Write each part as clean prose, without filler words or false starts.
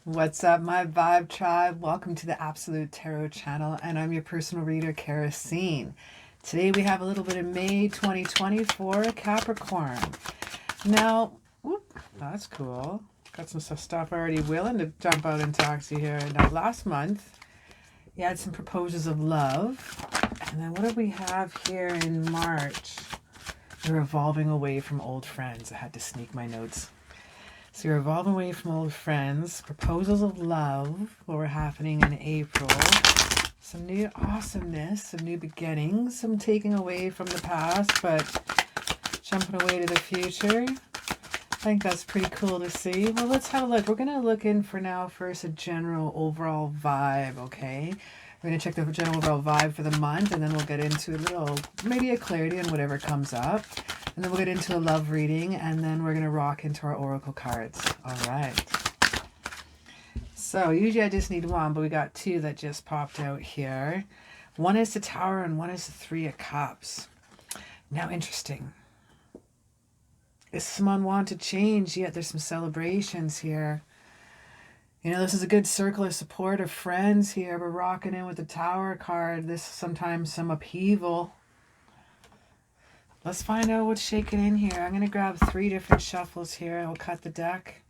What's up, my Vibe Tribe? Welcome to the Absolute Tarot channel, and I'm your personal reader, CaraSeen. Today we have a little bit of May 2024 Capricorn. Now, that's cool. Got some stuff already willing to jump out and talk to you here. Now, last month, you had some proposals of love. And then what do we have here in March? You're evolving away from old friends. I had to sneak my notes. So you're evolving away from old friends, proposals of love, what were happening in April, some new awesomeness, some new beginnings, some taking away from the past, but jumping away to the future. I think that's pretty cool to see. Well, let's have a look. We're going to look in for now first a general overall vibe, okay? We're going to check the general overall vibe for the month, and then we'll get into a little, maybe a clarity on whatever comes up. And then we'll get into a love reading, and then we're going to rock into our oracle cards. All right. So usually I just need one, but we got two that just popped out here. One is the Tower, and one is the Three of Cups. Now, interesting. Is some unwanted change, yet there's some celebrations here. You know, this is a good circle of support of friends here. We're rocking in with the Tower card. This is sometimes some upheaval. Let's find out what's shaking in here. I'm going to grab 3 different shuffles here. I'll cut the deck.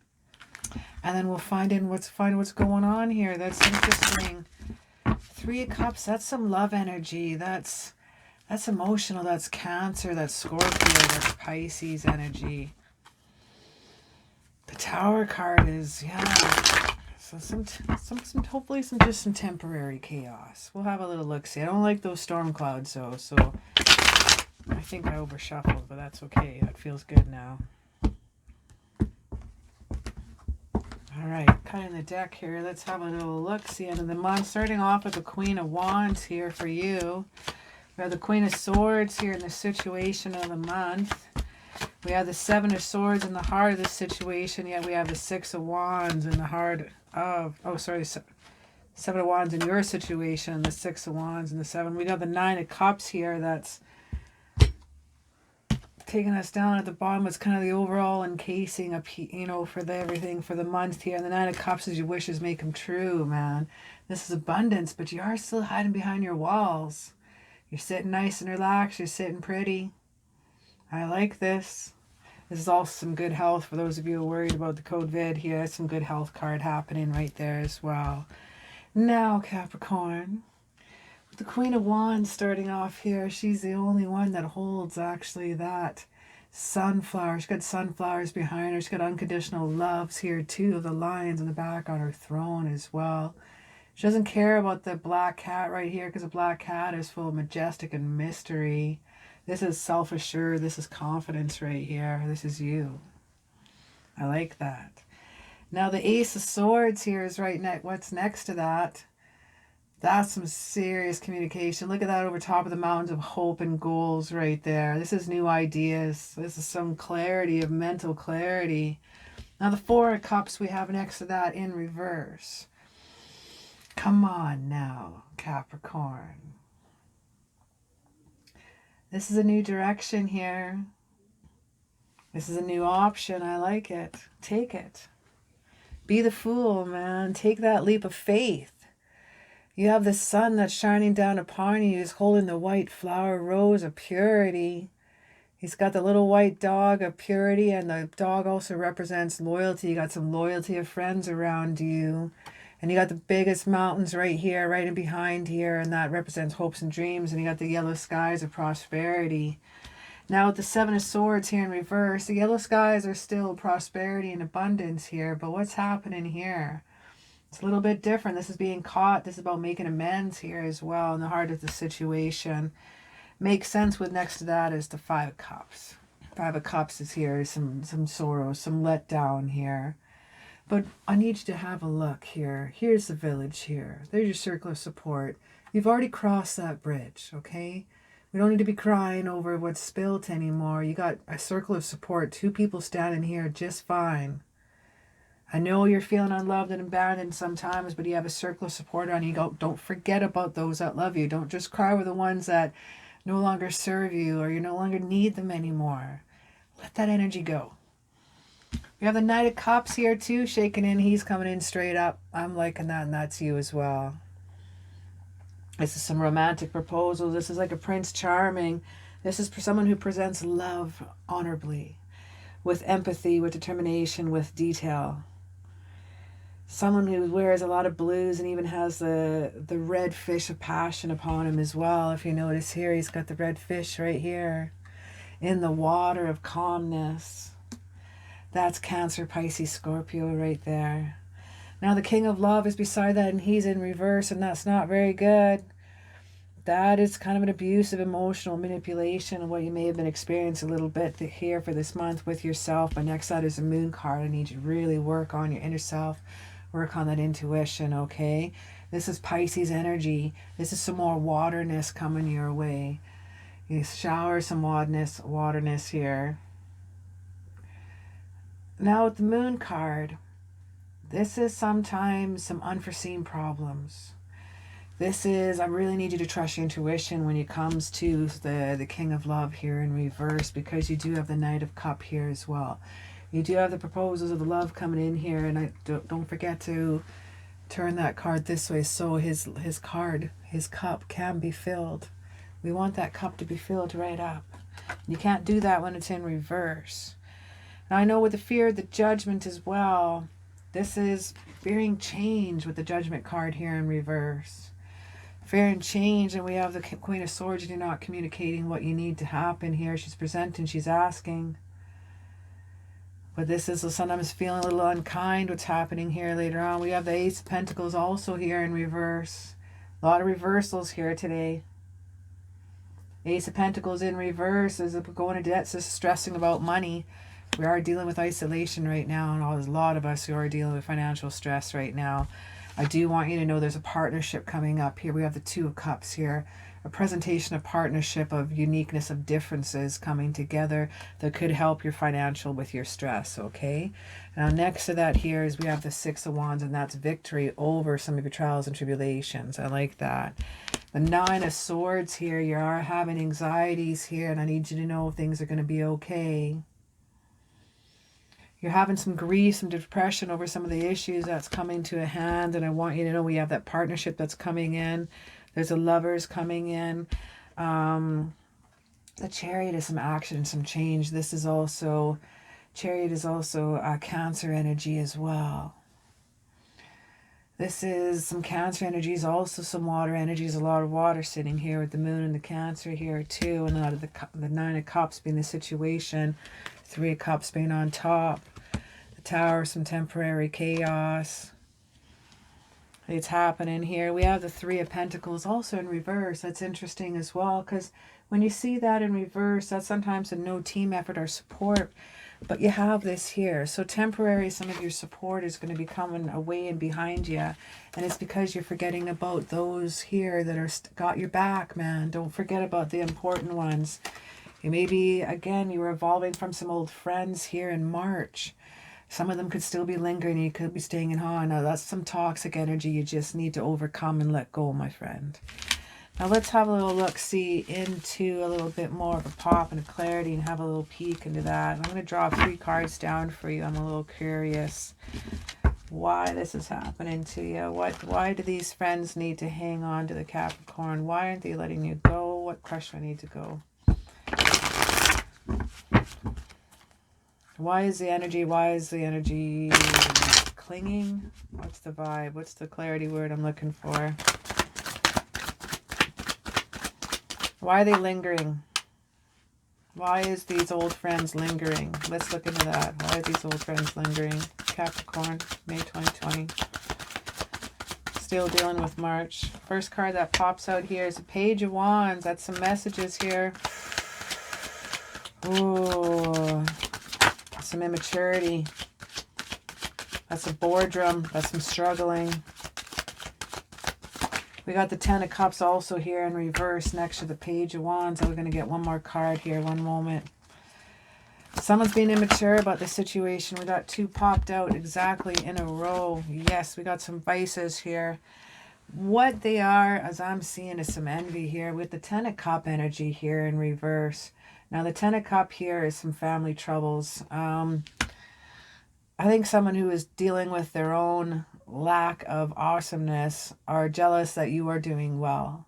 And then we'll find what's going on here. That's interesting. 3 of Cups, that's some love energy. That's emotional. That's Cancer. That's Scorpio. That's Pisces energy. The Tower card is, so some hopefully some temporary chaos. We'll have a little look-see. I don't like those storm clouds though, so I think I overshuffled, but that's okay. That feels good now. All right, cutting the deck here. Let's have a little look-see end of the month. Starting off with the Queen of Wands here for you. We have the Queen of Swords here in the situation of the month. We have the 7 of Swords in the heart of the situation, yet we have the 6 of Wands in the heart of, 7 of Wands in your situation, the 6 of Wands and the 7. We got the 9 of Cups here that's taking us down at the bottom. It's kind of the overall encasing of, for everything for the month here. And the 9 of Cups is your wishes make them true, man. This is abundance, but you are still hiding behind your walls. You're sitting nice and relaxed. You're sitting pretty. I like this. This is also some good health for those of you who are worried about the COVID here. There's some good health card happening right there as well. Now, Capricorn, with the Queen of Wands starting off here, she's the only one that holds actually that sunflower. She's got sunflowers behind her. She's got unconditional loves here too. The lions in the back on her throne as well. She doesn't care about the black cat right here because the black cat is full of majestic and mystery. This is self-assured. This is confidence right here. This is you. I like that. Now the Ace of Swords here is right next. What's next to that? That's some serious communication. Look at that over top of the mountains of hope and goals right there. This is new ideas. This is some clarity of mental clarity. Now the 4 of Cups we have next to that in reverse. Come on now, Capricorn. This is a new direction here. This is a new option. I like it. Take it. Be the fool, man. Take that leap of faith. You have the sun that's shining down upon you. He's holding the white flower rose of purity. He's got the little white dog of purity, and the dog also represents loyalty. You got some loyalty of friends around you. And you got the biggest mountains right here, right in behind here, and that represents hopes and dreams. And you got the yellow skies of prosperity. Now with the 7 of Swords here in reverse, the yellow skies are still prosperity and abundance here. But what's happening here? It's a little bit different. This is being caught. This is about making amends here as well in the heart of the situation. Makes sense with next to that is the Five of Cups. Five of Cups is here, some sorrow, some letdown here. But I need you to have a look here. Here's the village here. There's your circle of support. You've already crossed that bridge, okay? We don't need to be crying over what's spilt anymore. You got a circle of support. 2 people standing here just fine. I know you're feeling unloved and abandoned sometimes, but you have a circle of support on you. Don't forget about those that love you. Don't just cry with the ones that no longer serve you or you no longer need them anymore. Let that energy go. We have the Knight of Cups here too, shaking in. He's coming in straight up. I'm liking that, and that's you as well. This is some romantic proposal. This is like a Prince Charming. This is for someone who presents love honorably, with empathy, with determination, with detail. Someone who wears a lot of blues and even has the red fish of passion upon him as well. If you notice here, he's got the red fish right here in the water of calmness. That's Cancer, Pisces, Scorpio right there. Now the King of Love is beside that and he's in reverse, and that's not very good. That is kind of an abusive emotional manipulation of what you may have been experiencing a little bit here for this month with yourself. But next out is a Moon card. I need you to really work on your inner self. Work on that intuition, okay? This is Pisces energy. This is some more waterness coming your way. You shower some waterness here. Now with the Moon card, this is sometimes some unforeseen problems. This is, I really need you to trust your intuition when it comes to the King of Love here in reverse, because you do have the Knight of Cup here as well. You do have the proposals of the love coming in here, and don't forget to turn that card this way so his cup can be filled. We want that cup to be filled right up. You can't do that when it's in reverse. Now I know with the fear of the Judgment as well, this is fearing change with the Judgment card here in reverse. Fear and change, and we have the Queen of Swords. You're not communicating what you need to happen here. She's presenting, she's asking. But this is sometimes feeling a little unkind what's happening here later on. We have the Ace of Pentacles also here in reverse. A lot of reversals here today. Ace of Pentacles in reverse is going into debt, so stressing about money. We are dealing with isolation right now, and there's a lot of us who are dealing with financial stress right now. I do want you to know there's a partnership coming up here. We have the Two of Cups here. A presentation of partnership, of uniqueness, of differences coming together that could help your financial with your stress, okay? Now next to that here is we have the Six of Wands, and that's victory over some of your trials and tribulations. I like that. The Nine of Swords here, you are having anxieties here, and I need you to know things are going to be okay. You're having some grief, some depression over some of the issues that's coming to a hand, and I want you to know we have that partnership that's coming in. There's a Lovers coming in. The Chariot is some action, some change. This is also, Chariot is also Cancer energy as well. This is some Cancer energies, also some water energies. A lot of water sitting here with the Moon and the Cancer here too. And out of the Nine of Cups being the situation. Three of Cups being on top. The Tower, some temporary chaos. It's happening here. We have the Three of Pentacles also in reverse. That's interesting as well, because when you see that in reverse, that's sometimes a no team effort or support, but you have this here. So temporary, some of your support is going to be coming away and behind you, and it's because you're forgetting about those here that are got your back, man. Don't forget about the important ones. You maybe, again, you were evolving from some old friends here in March. Some of them could still be lingering. You could be staying in awe. Now, that's some toxic energy you just need to overcome and let go, my friend. Now, let's have a little look-see into a little bit more of a pop and a clarity and have a little peek into that. I'm going to draw 3 cards down for you. I'm a little curious why this is happening to you. Why do these friends need to hang on to the Capricorn? Why aren't they letting you go? What crush do I need to go? Why is the energy clinging? What's the vibe? What's the clarity word I'm looking for? Why are they lingering? Why is these old friends lingering? Let's look into that. Why are these old friends lingering? Capricorn, May 2020. still dealing with March. First card that pops out here is a Page of Wands. That's some messages here. Ooh, some immaturity. That's a boredom. That's some struggling. We got the Ten of Cups also here in reverse next to the Page of Wands. And we're going to get one more card here. One moment. Someone's being immature about the situation. We got 2 popped out exactly in a row. Yes, we got some vices here. What they are, as I'm seeing, is some envy here with the Ten of Cup energy here in reverse. Now, the Ten of Cup here is some family troubles. I think someone who is dealing with their own lack of awesomeness are jealous that you are doing well,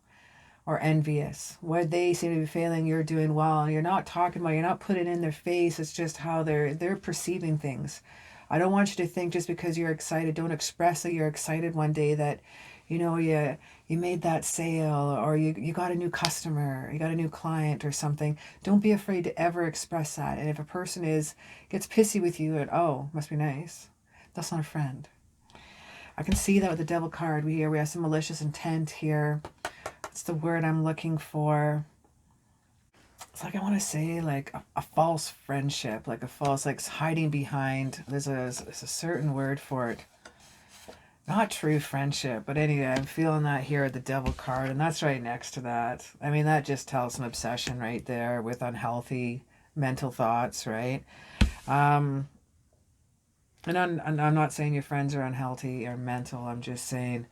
or envious, where they seem to be feeling you're doing well, and you're not talking about, you're not putting it in their face. It's just how they're perceiving things. I don't want you to think just because you're excited, don't express that you're excited one day that, you know, you made that sale, or you got a new customer, you got a new client or something. Don't be afraid to ever express that. And if a person gets pissy with you and, oh, must be nice, that's not a friend. I can see that with the Devil card. We have some malicious intent here. That's the word I'm looking for. It's like, I want to say like a false friendship, like a false, like hiding behind. There's a certain word for it. Not true friendship, but anyway, I'm feeling that here at the Devil card, and that's right next to that. I mean, that just tells an obsession right there with unhealthy mental thoughts, right? And I'm not saying your friends are unhealthy or mental. I'm just saying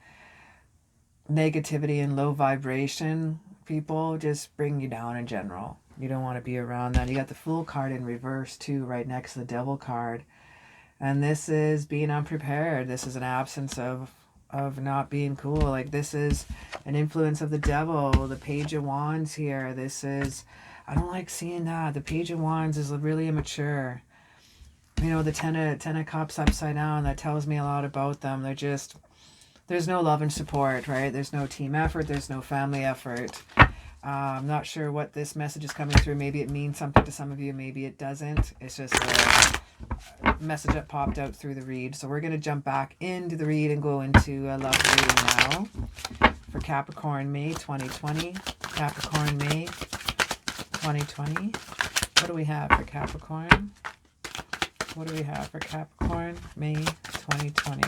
negativity and low vibration people just bring you down in general. You don't want to be around that. You got the Fool card in reverse too, right next to the Devil card. And this is being unprepared. This is an absence of not being cool. Like, this is an influence of the Devil. The Page of Wands here. This is, I don't like seeing that. The Page of Wands is really immature. You know, the Ten of Cups upside down, that tells me a lot about them. They're just, there's no love and support, right? There's no team effort. There's no family effort. I'm not sure what this message is coming through. Maybe it means something to some of you. Maybe it doesn't. It's just a message that popped out through the read. So we're going to jump back into the read and go into a love reading now for Capricorn, May 2020. Capricorn, May 2020. What do we have for Capricorn? What do we have for Capricorn, May 2020?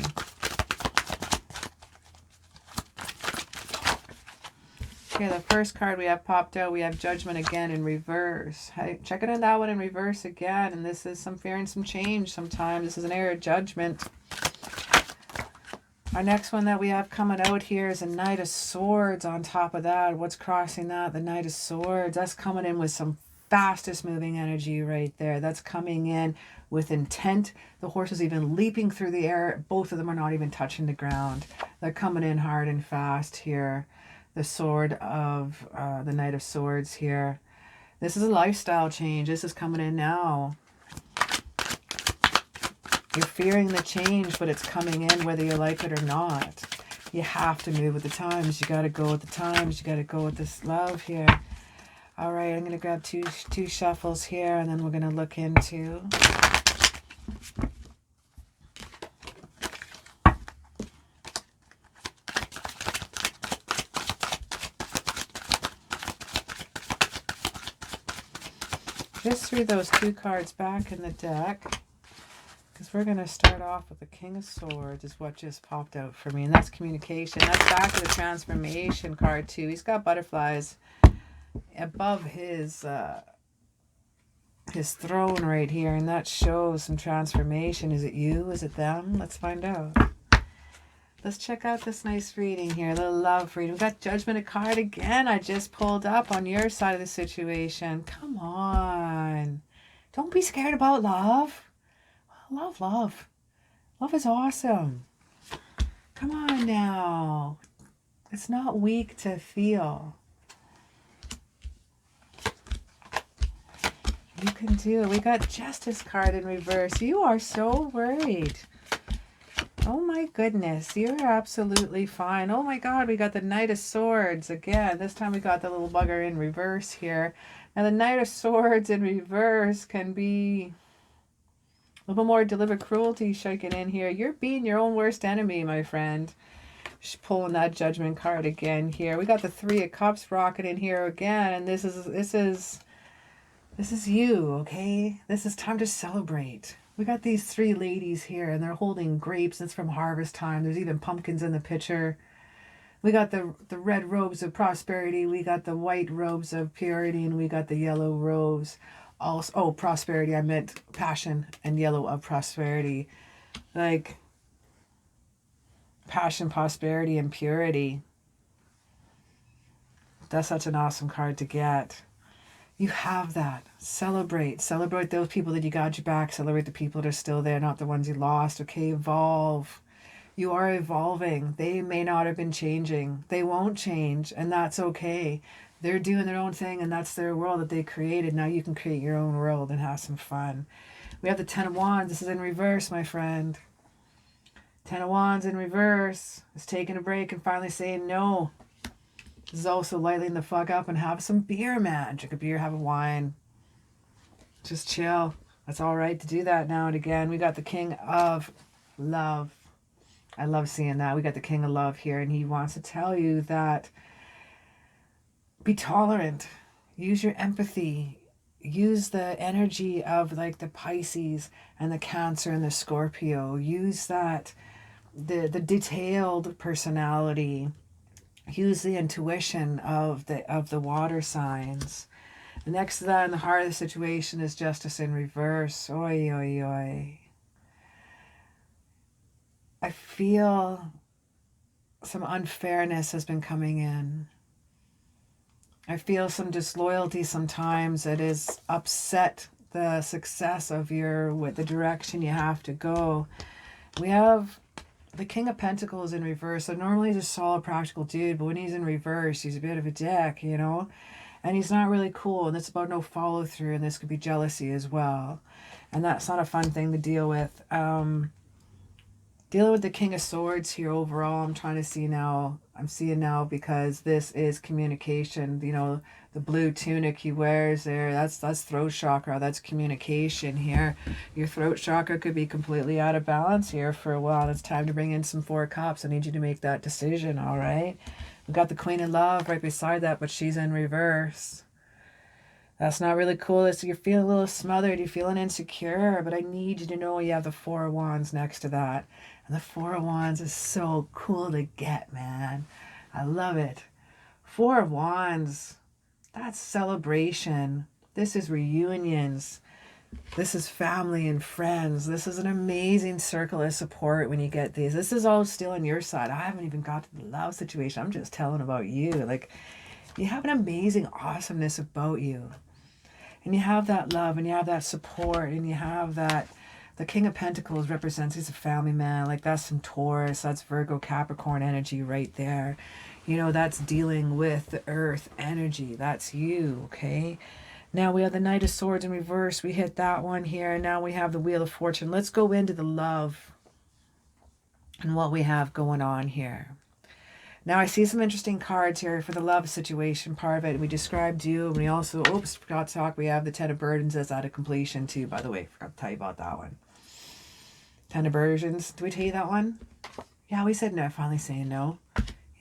Okay, the first card we have popped out, we have Judgment again in reverse. Hey, check it on that one in reverse again. And this is some fear and some change sometimes. This is an era of judgment. Our next one that we have coming out here is a Knight of Swords on top of that. What's crossing that? The Knight of Swords. That's coming in with some fastest moving energy right there. That's coming in with intent. The horse is even leaping through the air. Both of them are not even touching the ground. They're coming in hard and fast here. The sword of the Knight of Swords here. This is a lifestyle change. This is coming in now. You're fearing the change, but it's coming in whether you like it or not. You have to move with the times. You got to go with the times. You got to go with this love here. All right, I'm going to grab two shuffles here, and then we're going to look into... just threw those 2 cards back in the deck, because we're going to start off with the King of Swords is what just popped out for me, and that's communication. That's back to the transformation card too. He's got butterflies above his throne right here, and that shows some transformation. Is it you? Is it them? Let's find out. Let's check out this nice reading here, a little love reading. We've got Judgment card again. I just pulled up on your side of the situation. Come on. Don't be scared about love. Love. Love is awesome. Come on now. It's not weak to feel. You can do it. We got Justice card in reverse. You are so worried. Oh my goodness, you're absolutely fine. Oh my God, we got the Knight of Swords again. This time we got the little bugger in reverse here. Now the Knight of Swords in reverse can be a little more deliberate cruelty shaking in here. You're being your own worst enemy, my friend. She's pulling that Judgment card again here. We got the Three of Cups rocking in here again, and this is you, okay? This is time to celebrate. We got these three ladies here, and they're holding grapes. It's from harvest time. There's even pumpkins in the picture. We got the red robes of prosperity. We got the white robes of purity, and we got the yellow robes. Also, oh, prosperity. I meant passion, and yellow of prosperity. Like passion, prosperity, and purity. That's such an awesome card to get. You have that. Celebrate. Celebrate those people that you got your back. Celebrate the people that are still there, not the ones you lost. Okay, evolve. You are evolving. They may not have been changing. They won't change, and that's okay. They're doing their own thing, and that's their world that they created. Now you can create your own world and have some fun. We have the Ten of Wands. This is in reverse, my friend. Ten of Wands in reverse is taking a break and finally saying no. This is also lightening the fuck up and have some beer, man. Drink a beer, have a wine. Just chill. That's all right to do that now and again. We got the King of Love. I love seeing that. We got the King of Love here, and he wants to tell you that be tolerant. Use your empathy. Use the energy of like the Pisces and the Cancer and the Scorpio. Use that, the detailed personality. Use the intuition of the water signs. Next to that, in the heart of the situation, is Justice in reverse. Oi, oi, oi. I feel some unfairness has been coming in. I feel some disloyalty sometimes that has upset the success of with the direction you have to go. We have the King of Pentacles in reverse. So normally he's a solid, practical dude, but when he's in reverse, he's a bit of a dick, you know? And he's not really cool, and it's about no follow through, and this could be jealousy as well. And that's not a fun thing to deal with. Dealing with the King of Swords here overall, I'm trying to see now. I'm seeing now because this is communication. You know, the blue tunic he wears there, that's throat chakra. That's communication here. Your throat chakra could be completely out of balance here for a while. It's time to bring in some Four of Cups. I need you to make that decision, all right? We've got the Queen of Love right beside that, but she's in reverse. That's not really cool. So you're feeling a little smothered. You're feeling insecure, but I need you to know you have the Four of Wands next to that. And the Four of Wands is so cool to get, man. I love it. Four of Wands, that's celebration. This is reunions. This is family and friends. This is an amazing circle of support when you get these. This is all still on your side. I haven't even got to the love situation. I'm just telling about you. Like, you have an amazing awesomeness about you. And you have that love, and you have that support, and you have that. The King of Pentacles represents, he's a family man. Like, that's some Taurus, that's Virgo, Capricorn energy right there. You know, that's dealing with the earth energy. That's you, okay? Now we have the Knight of Swords in reverse. We hit that one here. And now we have the Wheel of Fortune. Let's go into the love and what we have going on here. Now I see some interesting cards here for the love situation part of it. We described you, and we also, oops, forgot to talk. We have the Ten of Burdens as out of completion too, by the way. Forgot to tell you about that one. Ten of Burdens. Did we tell you that one? Yeah, we said no. Finally saying no.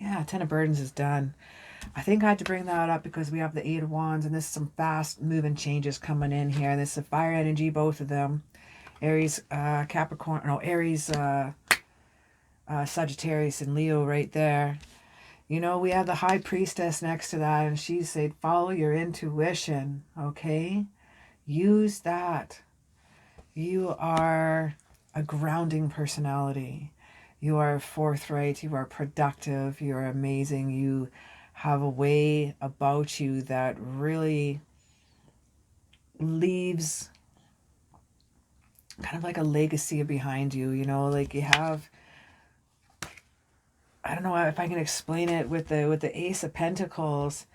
Yeah, Ten of Burdens is done. I think I had to bring that up because we have the Eight of Wands, and this is some fast moving changes coming in here. This is a fire energy, both of them. Aries, Capricorn, no, Aries, Sagittarius, and Leo right there. You know, we have the High Priestess next to that, and she said, follow your intuition, okay? Use that. You are a grounding personality. You are forthright. You are productive. You are amazing. You have a way about you that really leaves kind of like a legacy behind you, you know, like you have, I don't know if I can explain it with the Ace of Pentacles.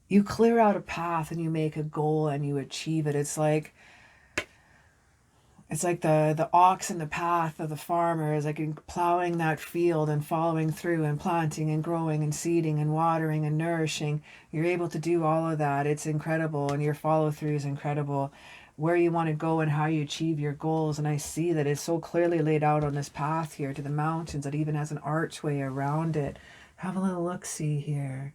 You clear out a path and you make a goal and you achieve it. It's like the ox in the path of the farmer is like plowing that field and following through and planting and growing and seeding and watering and nourishing. You're able to do all of that. It's incredible, and your follow through is incredible. where you want to go and how you achieve your goals. And I see that it's so clearly laid out on this path here to the mountains that even has an archway around it. Have a little look-see here.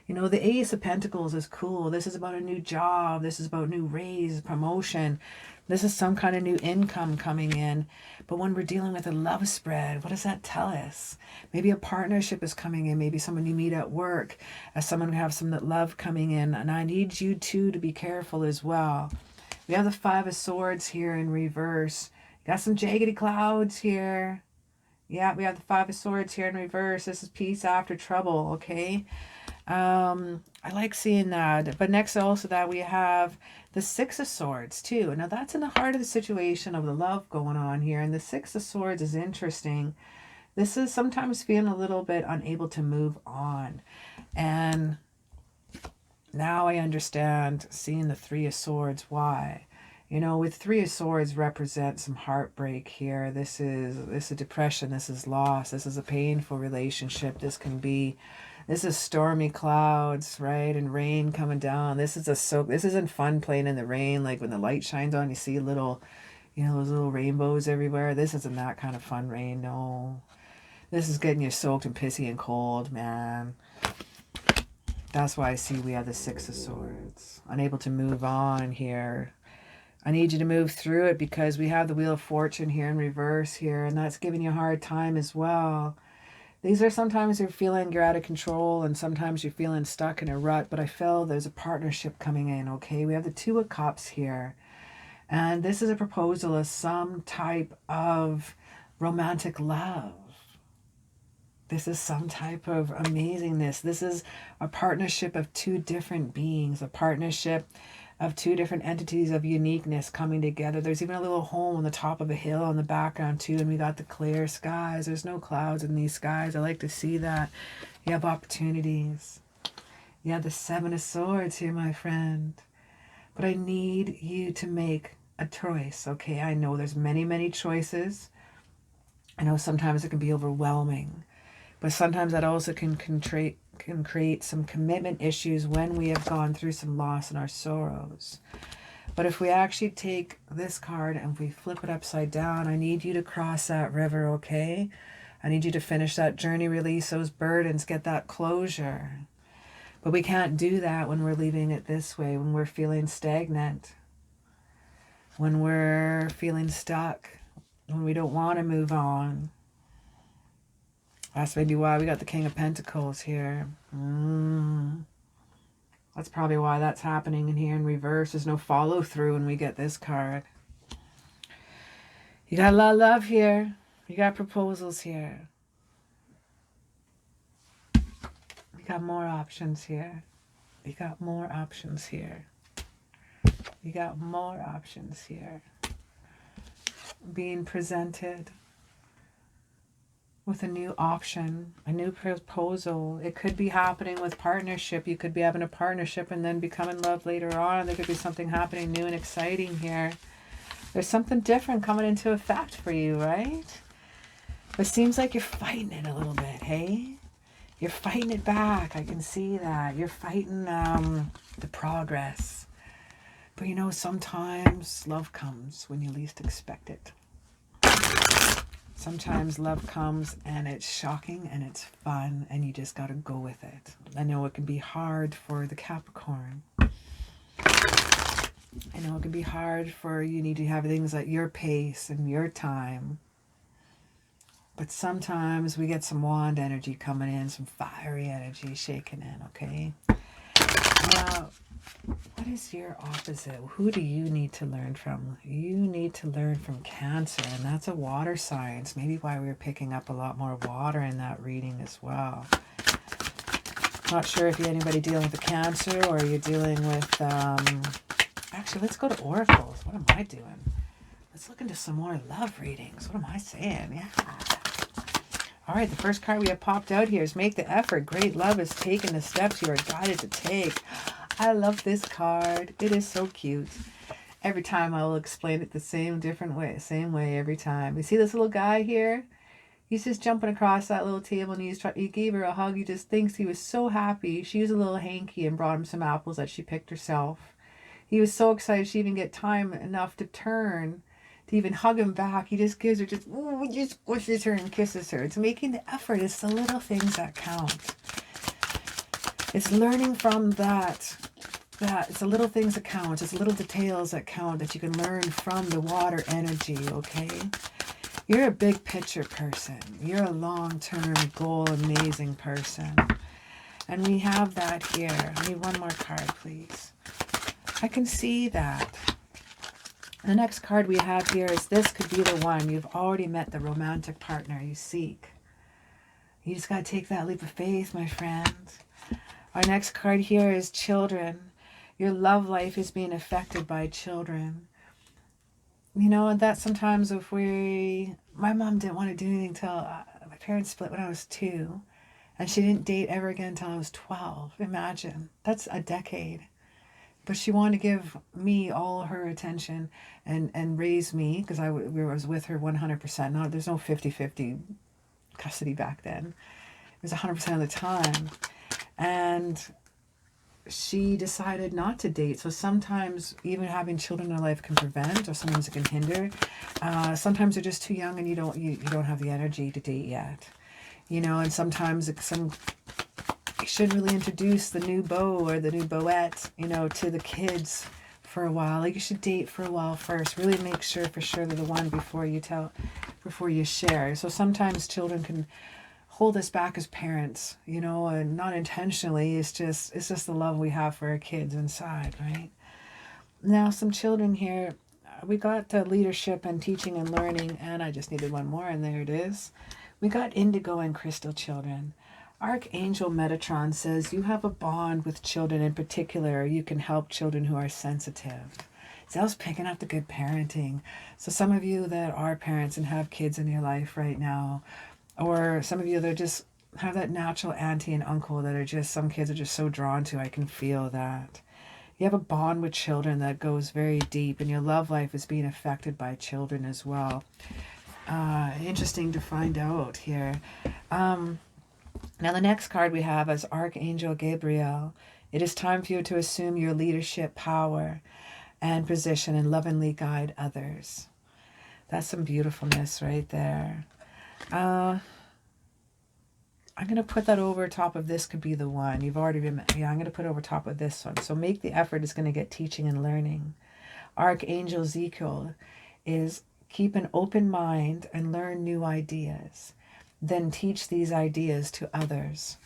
You know, the Ace of Pentacles is cool. This is about a new job. This is about new raise, promotion. This is some kind of new income coming in. But when we're dealing with a love spread, what does that tell us? Maybe a partnership is coming in. Maybe someone you meet at work, as someone who have some love coming in. And I need you too to be careful as well. We have the Five of Swords here in reverse. Got some jaggedy clouds here. Yeah, we have the Five of Swords here in reverse. This is peace after trouble, okay? I like seeing that. But next also that we have the Six of Swords too. Now that's in the heart of the situation of the love going on here. And the Six of Swords is interesting. This is sometimes feeling a little bit unable to move on. And now I understand seeing the Three of Swords why. You know, with Three of Swords represent some heartbreak here. This is depression. This is loss. This is a painful relationship. This is stormy clouds, right? And rain coming down. This isn't fun playing in the rain. Like when the light shines on, you see little, you know, those little rainbows everywhere. This isn't that kind of fun rain. No, this is getting you soaked and pissy and cold, man. That's why I see we have the Six of Swords. Unable to move on here. I need you to move through it because we have the Wheel of Fortune here in reverse here. And that's giving you a hard time as well. These are sometimes you're feeling you're out of control and sometimes you're feeling stuck in a rut. But I feel there's a partnership coming in, okay? We have the Two of Cups here. And this is a proposal of some type of romantic love. This is some type of amazingness. This is a partnership of two different beings, a partnership of two different entities of uniqueness coming together. There's even a little home on the top of a hill in the background too, and we got the clear skies. There's no clouds in these skies. I like to see that. You have opportunities. You have the Seven of Swords here, my friend. But I need you to make a choice, okay? I know there's many, many choices. I know sometimes it can be overwhelming. But sometimes that also can create some commitment issues when we have gone through some loss and our sorrows. But if we actually take this card and we flip it upside down, I need you to cross that river, okay? I need you to finish that journey, release those burdens, get that closure. But we can't do that when we're leaving it this way, when we're feeling stagnant, when we're feeling stuck, when we don't want to move on. That's maybe why we got the King of Pentacles here. That's probably why that's happening in here in reverse. There's no follow through when we get this card. You got a lot of love here. You got proposals here. You got more options here. You got more options here. You got more options here. Being presented with a new option, a new proposal. It could be happening with partnership. You could be having a partnership and then become in love later on. There could be something happening new and exciting here. There's something different coming into effect for you, right? But it seems like you're fighting it a little bit, hey? You're fighting it back. I can see that. You're fighting the progress. But you know, sometimes love comes when you least expect it. Sometimes love comes and it's shocking and it's fun and you just got to go with it. I know it can be hard for the Capricorn. I know it can be hard for you need to have things at your pace and your time. But sometimes we get some wand energy coming in, some fiery energy shaking in, okay? Now, what is your opposite? Who do you need to learn from? You need to learn from Cancer, and that's a water sign. It's maybe why we're picking up a lot more water in that reading as well. Not sure if you're anybody dealing with a Cancer or you're dealing with... Actually, let's go to oracles. What am I doing? Let's look into some more love readings. What am I saying? Yeah. All right, the first card we have popped out here is Make the Effort. Great love is taking the steps you are guided to take. I love this card. It is so cute. Every time I will explain it the same way every time. You see this little guy here? He's just jumping across that little table and he gave her a hug. He just thinks he was so happy. She used a little hanky and brought him some apples that she picked herself. He was so excited she even get time enough to turn to even hug him back. He just gives her just squishes her and kisses her. It's making the effort. It's the little things that count. It's learning from that it's the little things that count. It's the little details that count that you can learn from the water energy, okay? You're a big picture person. You're a long-term goal, amazing person. And we have that here. I need one more card, please. I can see that. The next card we have here is this could be the one. You've already met the romantic partner you seek. You just got to take that leap of faith, my friend. Our next card here is children. Your love life is being affected by children. You know, and that sometimes if my mom didn't want to do anything until my parents split when I was 2. And she didn't date ever again until I was 12. Imagine. That's a decade. But she wanted to give me all her attention and raise me because I was with her 100%. No, there's no 50-50 custody back then. It was 100% of the time. And she decided not to date. So sometimes even having children in her life can prevent, or sometimes it can hinder. Sometimes they're just too young and you don't have the energy to date yet. You know, and sometimes you should really introduce the new beau or the new beauette, you know, to the kids for a while. Like you should date for a while first. Really make sure for sure they're the one before you share. So sometimes children can hold us back as parents, you know, and not intentionally. It's just the love we have for our kids inside, right? Now, some children here. We got leadership and teaching and learning, and I just needed one more, and there it is. We got indigo and crystal children. Archangel Metatron says you have a bond with children in particular. You can help children who are sensitive. So I was picking up the good parenting. So some of you that are parents and have kids in your life right now, or some of you that just have that natural auntie and uncle that are just, some kids are just so drawn to, I can feel that. You have a bond with children that goes very deep, and your love life is being affected by children as well. Interesting to find out here. Now the next card we have is Archangel Gabriel. It is time for you to assume your leadership power and position and lovingly guide others. That's some beautifulness right there. I'm going to put that over top of this could be the one. You've already been, I'm going to put over top of this one. So make the effort. It's going to get teaching and learning. Archangel Ezekiel is keep an open mind and learn new ideas. Then teach these ideas to others.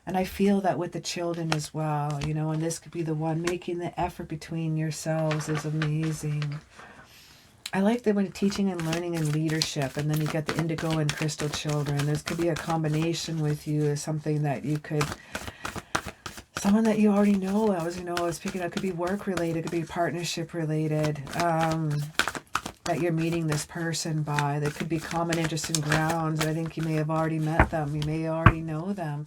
And I feel that with the children as well, you know, and this could be the one. Making the effort between yourselves is amazing. I like that when teaching and learning and leadership, and then you get the indigo and crystal children. This could be a combination with you as something that you could, someone that you already know. I was picking up, it could be work related, it could be partnership related, that you're meeting this person by. There could be common interest and grounds. I think you may have already met them. You may already know them.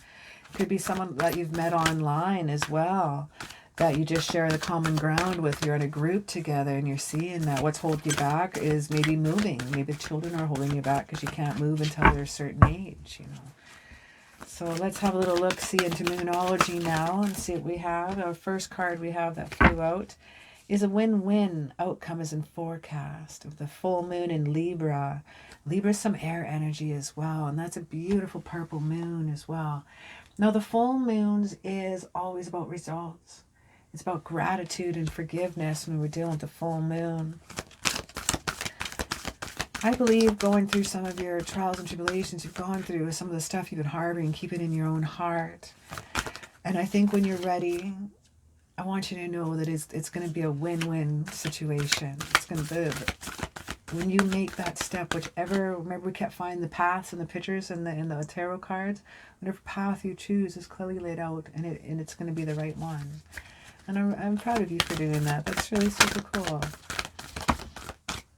It could be someone that you've met online as well, that you just share the common ground with. You're in a group together and you're seeing that what's holding you back is maybe moving. Maybe children are holding you back because you can't move until they're a certain age, you know. So let's have a little look-see into Moonology now and see what we have. Our first card we have that flew out is a win-win. Outcome is in forecast of the full moon in Libra. Libra is some air energy as well, and that's a beautiful purple moon as well. Now the full moons is always about results. It's about gratitude and forgiveness when we're dealing with the full moon. I believe going through some of your trials and tribulations you've gone through, some of the stuff you've been harboring, keep it in your own heart. And I think when you're ready, I want you to know that it's going to be a win-win situation. It's going to be, when you make that step, whichever, remember we kept finding the paths and the pictures and the tarot cards, whatever path you choose is clearly laid out, and it's going to be the right one. And I'm proud of you for doing that. That's really super cool.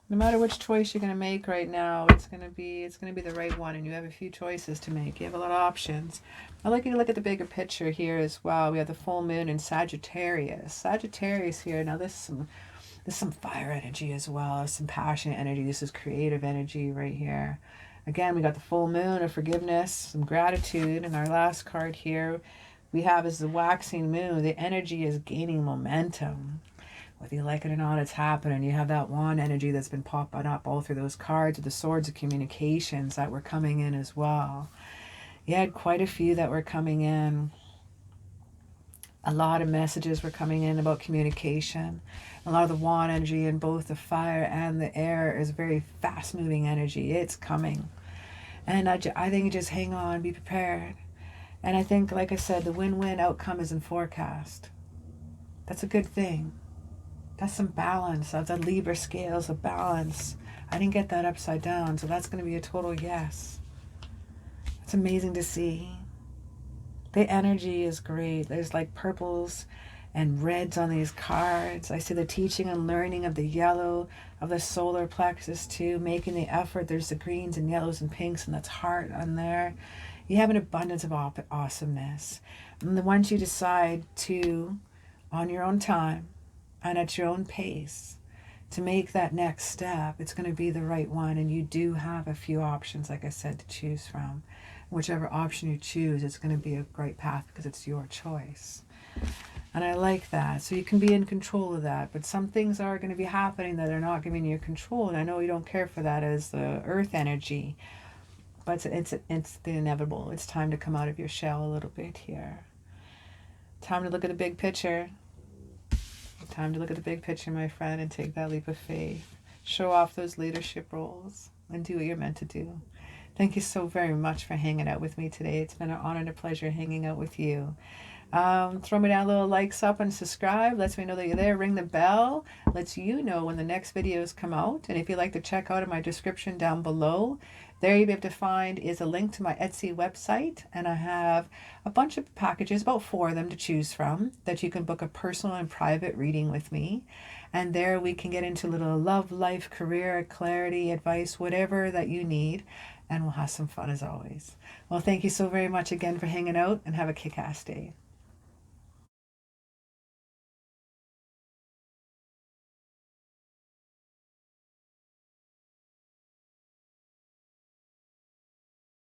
No matter which choice you're going to make right now, it's going to be the right one, and you have a few choices to make. You have a lot of options. I'd like you to look at the bigger picture here as well. We have the full moon in Sagittarius. Sagittarius here. Now this is some fire energy as well, some passionate energy. This is creative energy right here. Again, we got the full moon of forgiveness, some gratitude, and our last card here we have is the waxing moon. The energy is gaining momentum. Whether you like it or not, it's happening. You have that wand energy that's been popping up all through those cards with the swords of communications that were coming in as well. You had quite a few that were coming in. A lot of messages were coming in about communication. A lot of the wand energy in both the fire and the air is very fast moving energy. It's coming. And I think you just hang on, be prepared. And I think, like I said, the win-win outcome is in forecast. That's a good thing. That's some balance of the Libra scales of balance. I didn't get that upside down, so that's going to be a total yes. It's amazing to see. The energy is great. There's like purples and reds on these cards. I see the teaching and learning of the yellow, of the solar plexus too, making the effort. There's the greens and yellows and pinks, and that's heart on there. You have an abundance of awesomeness. And once you decide to, on your own time and at your own pace, to make that next step, it's going to be the right one. And you do have a few options, like I said, to choose from. Whichever option you choose, it's going to be a great path because it's your choice. And I like that. So you can be in control of that. But some things are going to be happening that are not giving you control. And I know you don't care for that as the earth energy. But it's the inevitable. It's time to come out of your shell a little bit here. Time to look at the big picture. Time to look at the big picture, my friend, and take that leap of faith. Show off those leadership roles and do what you're meant to do. Thank you so very much for hanging out with me today. It's been an honor and a pleasure hanging out with you. Throw me down a little likes up and subscribe. Lets me know that you're there. Ring the bell. Lets you know when the next videos come out. And if you'd like to check out in my description down below, there you'll be able to find is a link to my Etsy website. And I have a bunch of packages, about 4 of them to choose from, that you can book a personal and private reading with me. And there we can get into a little love, life, career, clarity, advice, whatever that you need. And we'll have some fun as always. Well, thank you so very much again for hanging out, and have a kick-ass day.